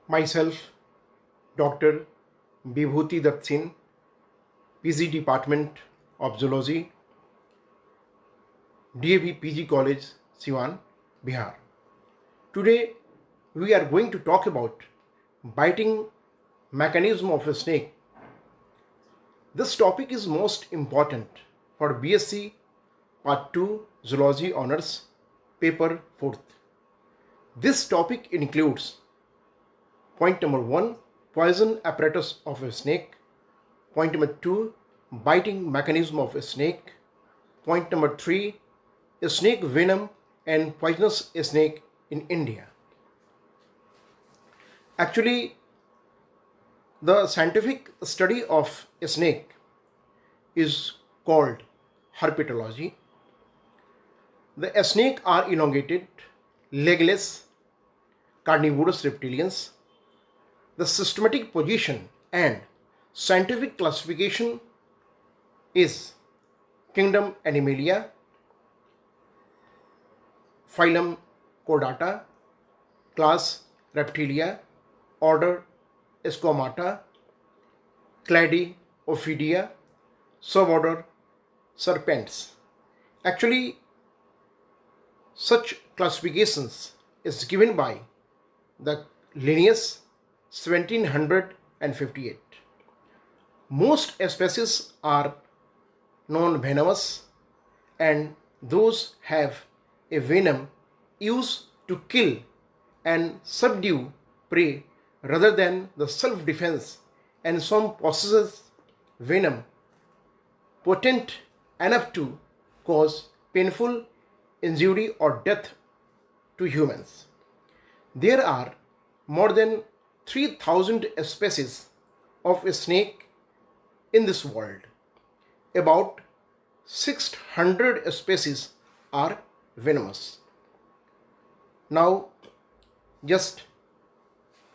Myself, Dr. Bibhuti Singh, PG Department of Zoology, DAV PG College, Siwan, Bihar. Today, we are going to talk about biting mechanism of a snake. This topic is most important for B.Sc. Part-2 Zoology Honours, Paper 4th. This topic includes point number 1, poison apparatus of a snake. Point number 2, biting mechanism of a snake. Point number 3, a snake venom and poisonous snake in India. Actually, the scientific study of a snake is called herpetology. The snake are elongated, legless, carnivorous reptilians. The systematic position and scientific classification is kingdom Animalia, phylum Chordata, class Reptilia, order Squamata, clade Ophidia, suborder Serpents. Actually, such classifications is given by the Linnaeus 1758. Most species are non-venomous and those have a venom used to kill and subdue prey rather than the self-defense, and some possesses venom potent enough to cause painful injury or death to humans. There are more than 3,000 species of a snake in this world. About 600 species are venomous. Now,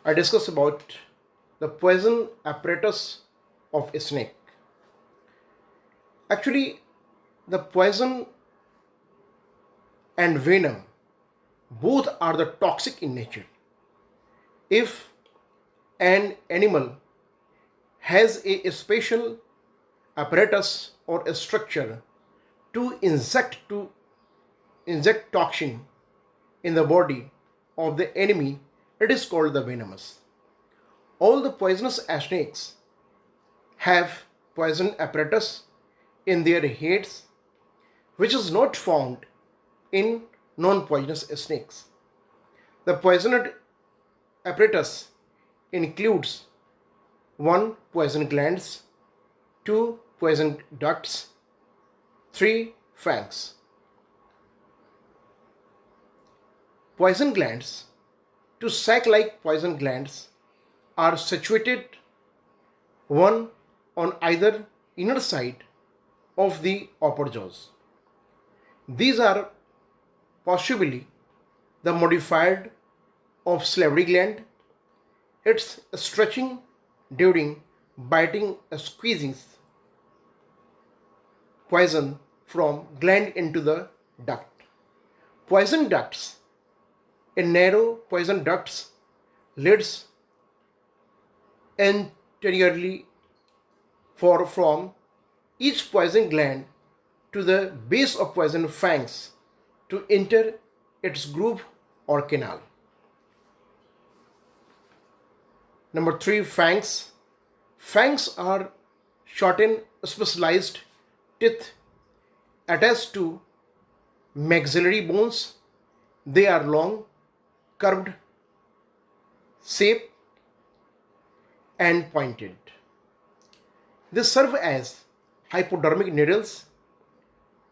I discuss about the poison apparatus of a snake. Actually, the poison and venom both are the toxic in nature. If an animal has a special apparatus or a structure to inject toxin in the body of the enemy, it is called the venomous. All the poisonous snakes have poison apparatus in their heads, which is not found in non-poisonous snakes. The poisoned apparatus includes 1. Poison glands, 2. Poison ducts, 3. Fangs. Poison glands, two sac-like poison glands, are situated one on either inner side of the upper jaws. These are possibly the modified of salivary gland. Its stretching during biting squeezes poison from gland into the duct. Poison ducts, in narrow poison ducts, leads anteriorly from each poison gland to the base of poison fangs to enter its groove or canal. Number 3, fangs. Fangs are shortened, specialized teeth attached to maxillary bones. They are long, curved, shaped, and pointed. They serve as hypodermic needles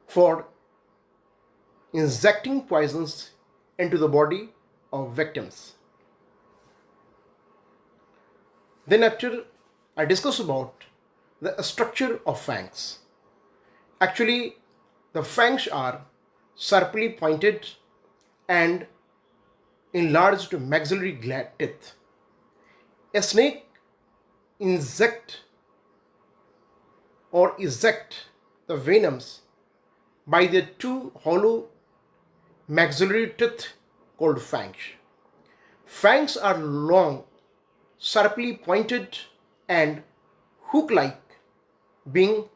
for injecting poisons into the body of victims. Then after, I discuss about the structure of fangs. Actually, the fangs are sharply pointed and enlarged maxillary teeth. A snake inject or eject the venoms by the two hollow maxillary teeth called fangs. Fangs are long sharply pointed and hook-like, being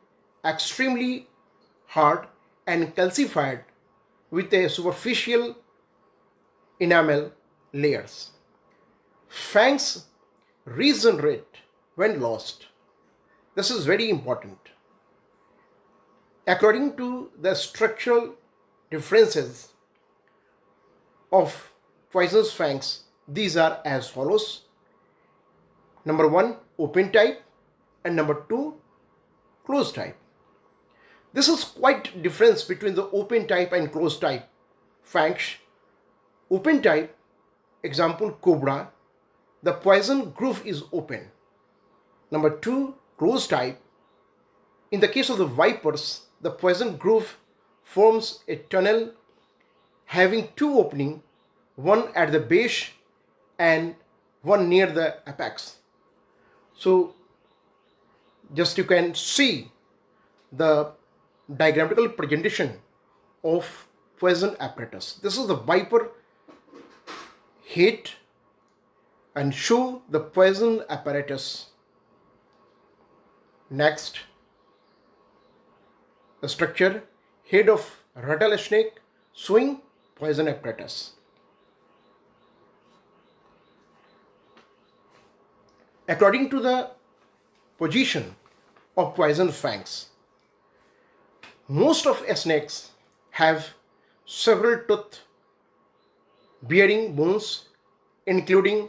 extremely hard and calcified with a superficial enamel layers. Fangs regenerate when lost. This is very important. According to the structural differences of poisonous fangs, these are as follows. Number 1, open type, and number 2, closed type. This is quite difference between the open type and closed type fangs. Open type, example COBRA, the poison groove is open. Number 2, closed type. In the case of the vipers, the poison groove forms a tunnel having 2 openings, one at the base and one near the apex. So just you can see the diagrammatical presentation of poison apparatus. This is the viper head and show the poison apparatus. Next, the structure, head of rattle snake showing poison apparatus. According to the position of poison fangs, most of snakes have several tooth bearing bones, including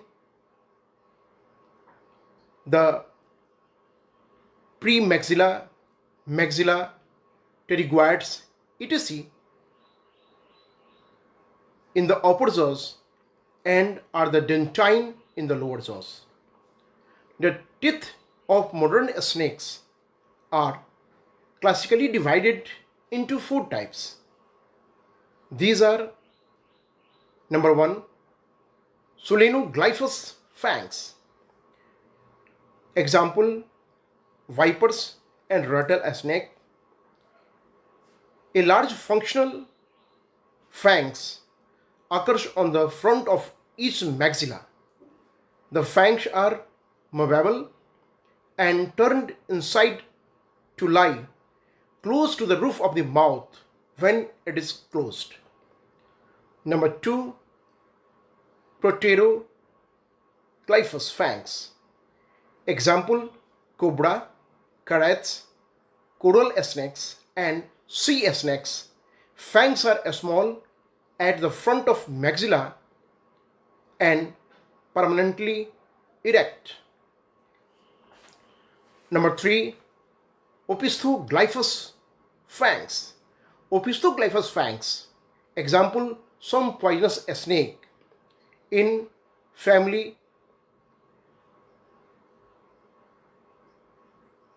the premaxilla, maxilla, pterygoids, etc. in the upper jaws and are the dentine in the lower jaws. The teeth of modern snakes are classically divided into 4 types. These are number 1, solenoglyphous fangs. Example, vipers and rattlesnake. A large functional fangs occurs on the front of each maxilla. The fangs are movable and turned inside to lie close to the roof of the mouth when it is closed. Number 2, Proteroglyphous fangs. Example, cobra, KRAIT, coral snakes and sea snakes. Fangs are small at the front of maxilla and permanently erect. Number 3, Opistoglyphous fangs. Opistoglyphous fangs. Example, some poisonous snake in family.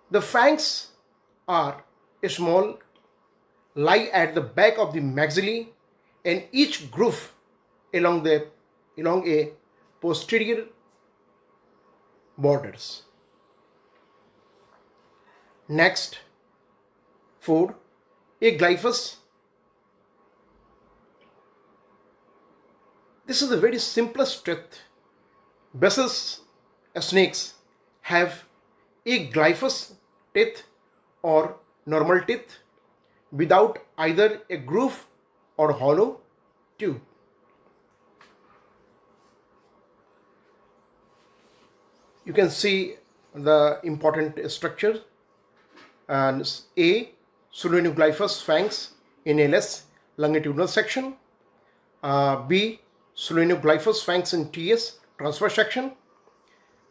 The fangs are small, lie at the back of the maxillae and each groove along a posterior borders. Next, 4, aglyphous. This is the very simplest tooth. B.Sc snakes have aglyphous teeth or normal teeth without either a groove or hollow tube. You can see the important structure. And A, solenoglyphous fangs in LS longitudinal section. B, solenoglyphous fangs in TS transverse section.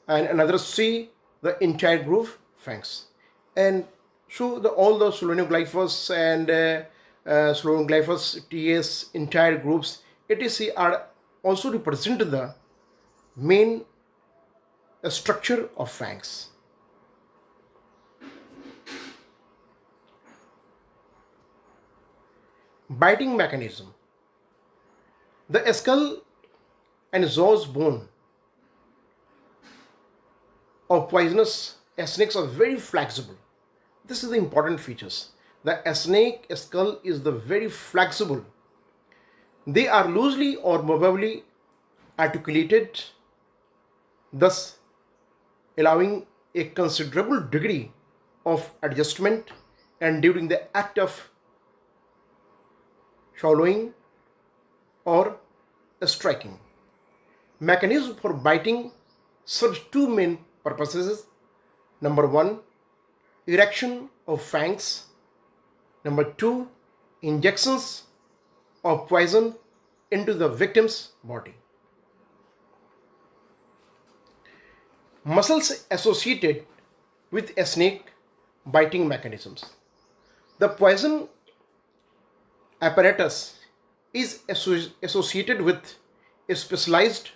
And another C, the entire groove fangs. And so all the solenoglyphous and solenoglyphous TS entire groups etc. are also represent the main structure of fangs. Biting mechanism. The skull and jaws bone of poisonous snakes are very flexible. This is the important features. The snake skull is the very flexible. They are loosely or movably articulated. Thus, allowing a considerable degree of adjustment and during the act of swallowing or striking. Mechanism for biting serves two main purposes. Number one, erection of fangs. Number two, injections of poison into the victim's body. Muscles associated with a snake biting mechanisms. The poison apparatus is associated with a specialized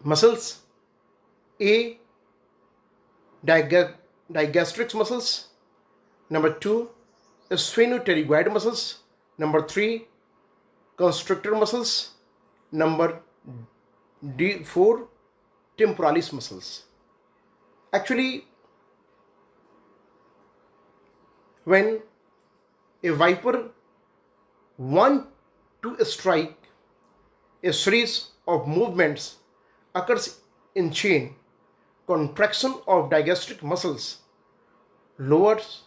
muscles. A. Digastrics muscles. Number 2. Sphenopterygoid muscles. Number 3. Constrictor muscles. Number 4. Temporalis muscles. Actually, when a viper wants to strike, a series of movements occurs in chain. Contraction of digastric muscles lowers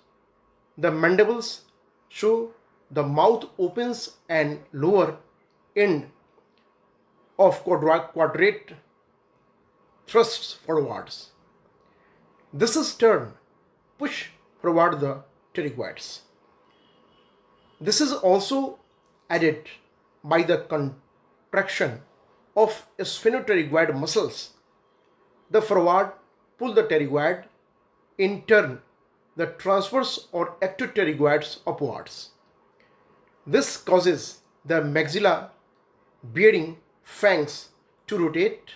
the mandibles, so the mouth opens and lower end of quadrate thrusts forwards. This is turn push forward the pterygoids. This is also added by the contraction of sphenopterygoid muscles. The forward pull the pterygoid, in turn the transverse or ectopterygoids upwards. This causes the maxilla bearing fangs to rotate.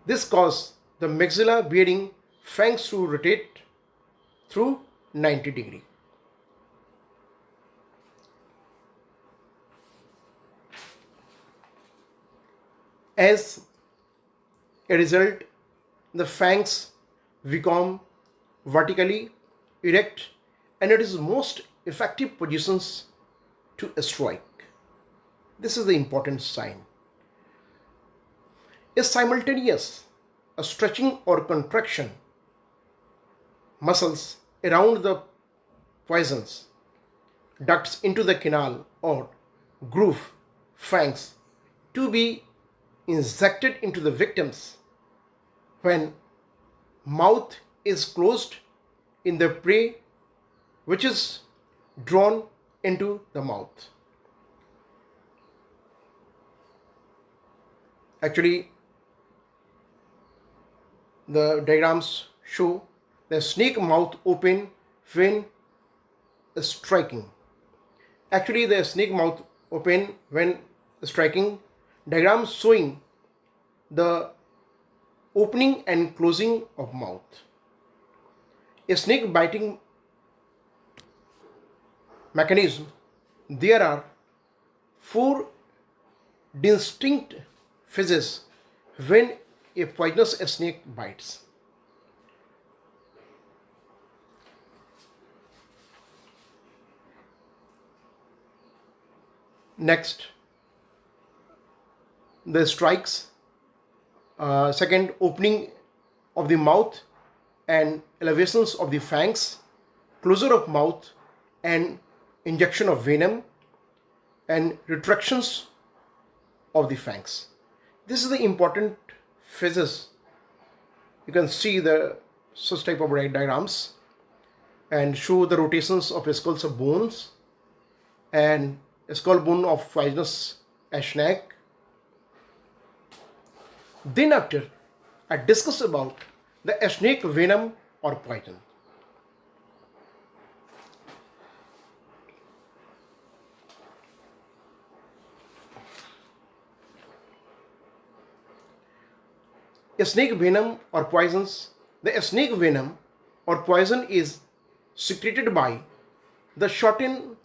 This causes the maxilla bearing fangs to rotate through 90 degrees. As a result, the fangs become vertically erect and it is most effective positions to strike. This is the important sign. A simultaneous stretching or contraction muscles around the poisons ducts into the canal or groove fangs to be injected into the victims when mouth is closed in the prey, which is drawn into the mouth. Actually, the diagrams show the snake mouth open when striking. Actually, the snake mouth open when striking. Diagrams showing the opening and closing of mouth. A snake biting mechanism, there are 4 distinct phases when a poisonous snake bites. Next, the strikes. Second, opening of the mouth and elevations of the fangs, closure of mouth and injection of venom, and retractions of the fangs. This is the important phases. You can see the such type of diagrams and show the rotations of skulls of bones and skull bone of poisonous snake. Then after, I discuss about the snake venom or poison. A snake venom or poisons. The snake venom or poison is secreted by the shortened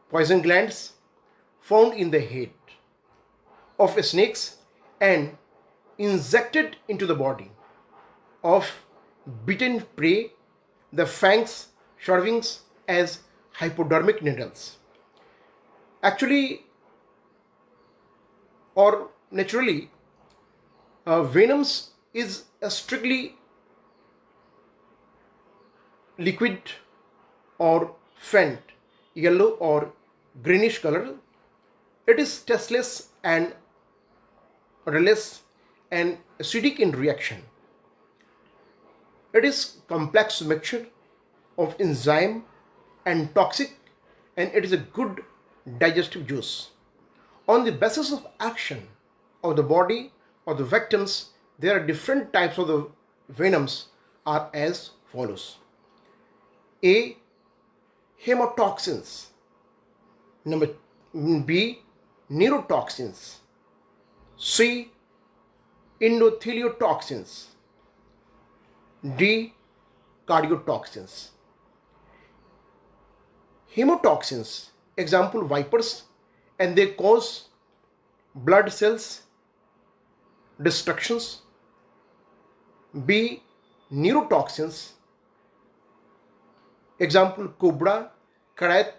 poison glands found in the head of snakes and injected into the body of bitten prey, the fangs serving as hypodermic needles. Actually, or naturally, venoms is a strictly liquid or faint, yellow or greenish color. It is tasteless and odorless and acidic in reaction. It is complex mixture of enzyme and toxic, and it is a good digestive juice. On the basis of action of the body of the victims, there are different types of the venoms are as follows. A. Hemotoxins. Number B. Neurotoxins. C. Endotheliotoxins. D. Cardiotoxins. Hemotoxins, example vipers, and they cause blood cells destructions. B. Neurotoxins, example COBRA, KRAIT,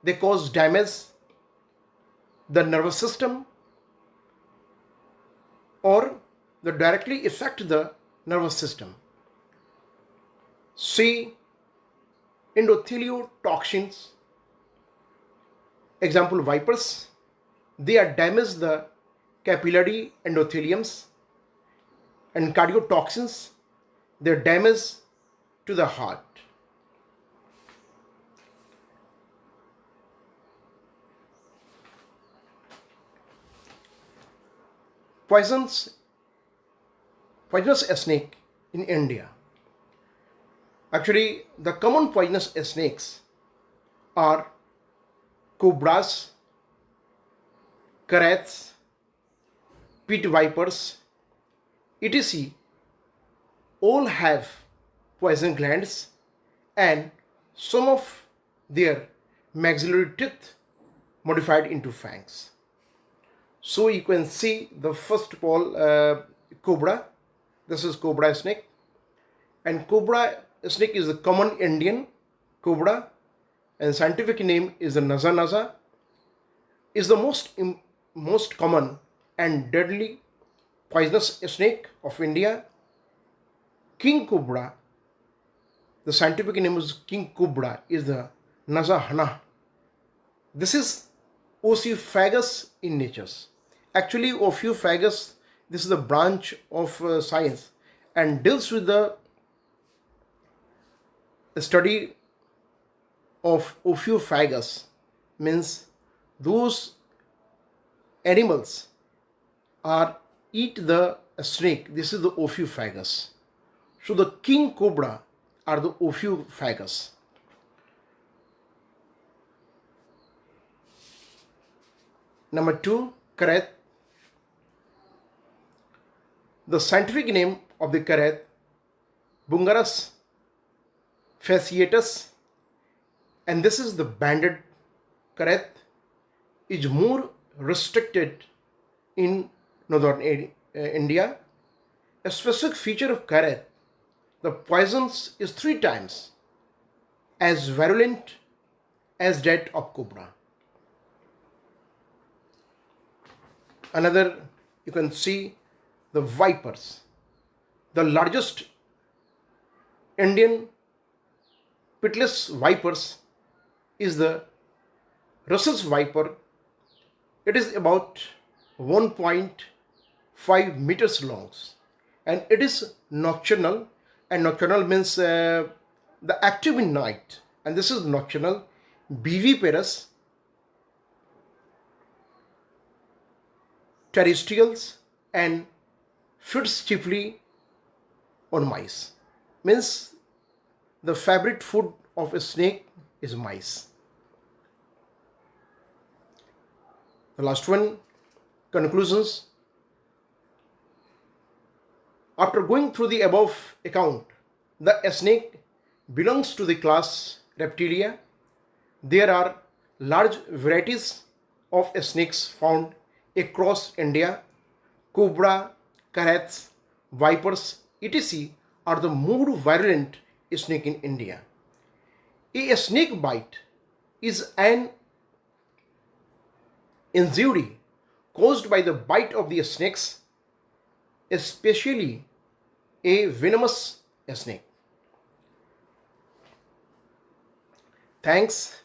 they cause damage the nervous system or they directly affect the nervous system. C. Endotheliotoxins, example vipers, they are damage the capillary endotheliums, and cardiotoxins, they damage to the heart. Poisonous snake in India. Actually, the common poisonous snakes are cobras, KRAITs, pit vipers, etc. All have poison glands and some of their maxillary teeth modified into fangs. So you can see the first of all cobra. This is cobra snake, and cobra snake is the common Indian cobra, and scientific name is the naza naza. Is the most common and deadly poisonous snake of India. King cobra, the scientific name is king cobra, is the naza hana. This is Ophiophagous in nature. Actually, Ophiophagous, this is the branch of science and deals with the study of Ophiophagous, means those animals are eat the snake. This is the Ophiophagous. So the king cobra are the Ophiophagous. Number 2, KRAIT. The scientific name of the KRAIT, Bungarus fasciatus, and this is the banded KRAIT, is more restricted in northern India. A specific feature of KRAIT, the poisons is 3 times as virulent as that of cobra. Another, you can see the vipers. The largest Indian pitless vipers is the Russell's viper. It is about 1.5 meters long, and it is nocturnal, and nocturnal means the active in night, and this is nocturnal, viviparous, terrestrials, and feeds chiefly on mice. Means the favorite food of a snake is mice. The last one, conclusions. After going through the above account, the snake belongs to the class Reptilia. There are large varieties of snakes found across India. Cobra, KRAITs, vipers, etc. are the more virulent snake in India. A snake bite is an injury caused by the bite of the snakes, especially a venomous snake. Thanks.